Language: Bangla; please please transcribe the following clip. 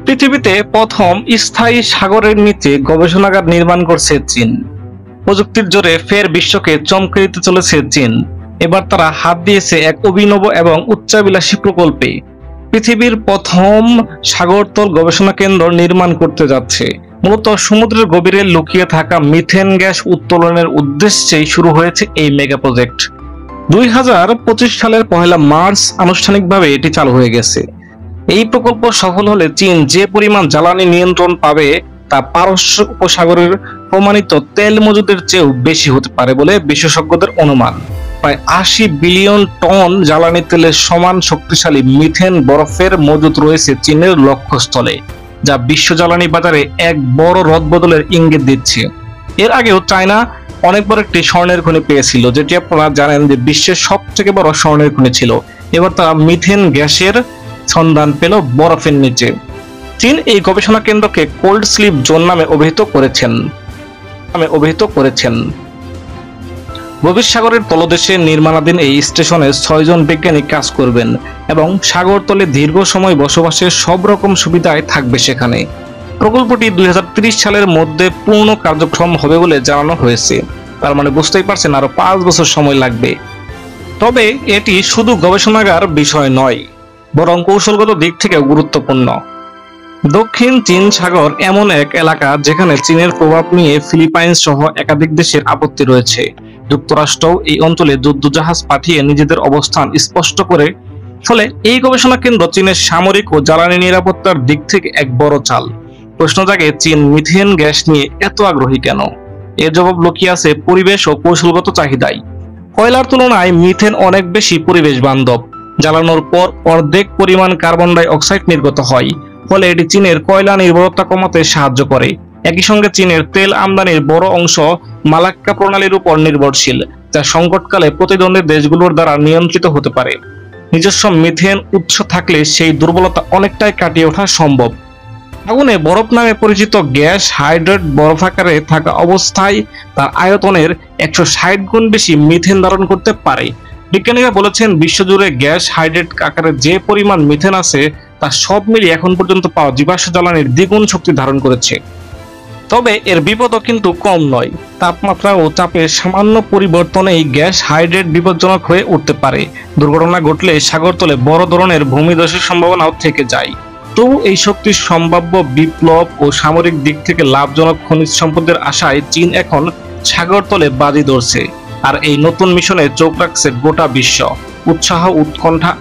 পৃথিবীতে প্রথম স্থায়ী সাগরের নিচে গবেষণাগার নির্মাণ করছে চীন। প্রযুক্তির জোরে ফের বিশ্বকে চমকে দিতে চলেছে চীন। এবার তারা হাত দিয়েছে এক অভিনব এবং উচ্চাভিলাষী প্রকল্পে। পৃথিবীর প্রথম সাগরতল গবেষণা কেন্দ্র নির্মাণ করতে যাচ্ছে। মূলত সমুদ্রের গভীরে লুকিয়ে থাকা মিথেন গ্যাস উত্তোলনের উদ্দেশ্যেই শুরু হয়েছে এই মেগা প্রজেক্ট। 2025 সালের 1 মার্চ আনুষ্ঠানিকভাবে এটি চালু হয়ে গেছে। এই প্রকল্প সফল হলে চীন যে পরিমাণ জ্বালানি নিয়ন্ত্রণ পাবে তা পারস্য উপসাগরের প্রমাণিত তেল মজুদের চেয়েও বেশি হতে পারে বলে বিশেষজ্ঞদের অনুমান। প্রায় 80 বিলিয়ন টন জ্বালানি তেলের সমান শক্তিশালী মিথেন বরফের মজুদ রয়েছে চীনের লক্ষ্যস্থলে, যা বিশ্ব জ্বালানি বাজারে এক বড় রদবদলের ইঙ্গিত দিচ্ছে। এর আগেও চায়না অনেক বড় একটি স্বর্ণের খনি পেয়েছিল, যেটি আপনারা জানেন যে বিশ্বের সবথেকে বড় স্বর্ণের খনি ছিল। এবার তারা মিথেন গ্যাসের সন্ধান পেল বরফের নিচে। চীন এই গবেষণা কেন্দ্রকে কোল্ড স্লিপ জোন নামে অভিহিত করেছেন। গভীর সাগরের তলদেশে নির্মাণাধীন এই স্টেশনে 6 জন বিজ্ঞানী কাজ করবেন এবং সাগরতলে দীর্ঘ সময় বসবাসের সব রকম সুবিধায় থাকবে সেখানে। প্রকল্পটি 2030 সালের মধ্যে পূর্ণ কার্যক্রম হবে বলে জানানো হয়েছে। তার মানে বুঝতেই পারছেন, আরো 5 বছর সময় লাগবে। তবে এটি শুধু গবেষণাগার বিষয় নয়, বরং কৌশলগত দিক থেকেও গুরুত্বপূর্ণ। দক্ষিণ চীন সাগর এমন এক এলাকা যেখানে চীনের প্রভাব নিয়ে ফিলিপাইন্স সহ একাধিক দেশের আপত্তি রয়েছে। যুক্তরাষ্ট্রও এই অঞ্চলে যুদ্ধজাহাজ পাঠিয়ে নিজেদের অবস্থান স্পষ্ট করে। ফলে এই গবেষণা কেন্দ্র চীনের সামরিক ও জ্বালানি নিরাপত্তার দিক থেকে এক বড় চাল। প্রশ্ন জাগে, চীন মিথেন গ্যাস নিয়ে এত আগ্রহী কেন? এর জবাব লুকিয়ে আছে পরিবেশ ও কৌশলগত চাহিদায়। কয়লার তুলনায় মিথেন অনেক বেশি পরিবেশ বান্ধব। জ্বালানোর পর অর্ধেক পরিমাণ কার্বন ডাই অক্সাইড নির্গত হয়, ফলে এটি চীনের কয়লা নির্ভরতা কমাতে সাহায্য করে। একই সঙ্গে চীনের তেল আমদানির বড় অংশ মালাক্কা প্রণালীর উপর নির্ভরশীল, যা সংকটকালে প্রতিদ্বন্দ্বী দেশগুলোর দ্বারা নিয়ন্ত্রিত হতে পারে। নিজস্ব মিথেন উৎস থাকলে সেই দুর্বলতা অনেকটাই কাটিয়ে ওঠা সম্ভব। আগুনে বরফ নামে পরিচিত গ্যাস হাইড্রেট বরফ আকারে থাকা অবস্থায় তার আয়তনের 160 গুণ বেশি মিথেন ধারণ করতে পারে। বিজ্ঞানীরা বলেছেন, বিশ্বজুড়ে গ্যাস হাইড্রেট আকারে যে পরিমাণ মিথেন আছে তা সব মিলিয়ে এখন পর্যন্ত পাওয়া জীবাশ্ম জ্বালানির দ্বিগুণ শক্তি ধারণ করেছে। তবে এর বিপদও কিন্তু কম নয়। তাপমাত্রা ও চাপের সামান্য পরিবর্তনেই গ্যাস হাইড্রেট বিপজ্জনক হয়ে উঠতে পারে। দুর্ঘটনা ঘটলে সাগরতলে বড় ধরনের ভূমিধসের সম্ভাবনাও থেকে যায়। তবু এই শক্তির সম্ভাব্য বিপ্লব ও সামরিক দিক থেকে লাভজনক খনিজ সম্পদের আশায় চীন এখন সাগরতলে বাজি ধরছে। আর এই নতুন মিশনে চোখ রাখছে গোটা বিশ্ব। উৎসাহ উৎকণ্ঠা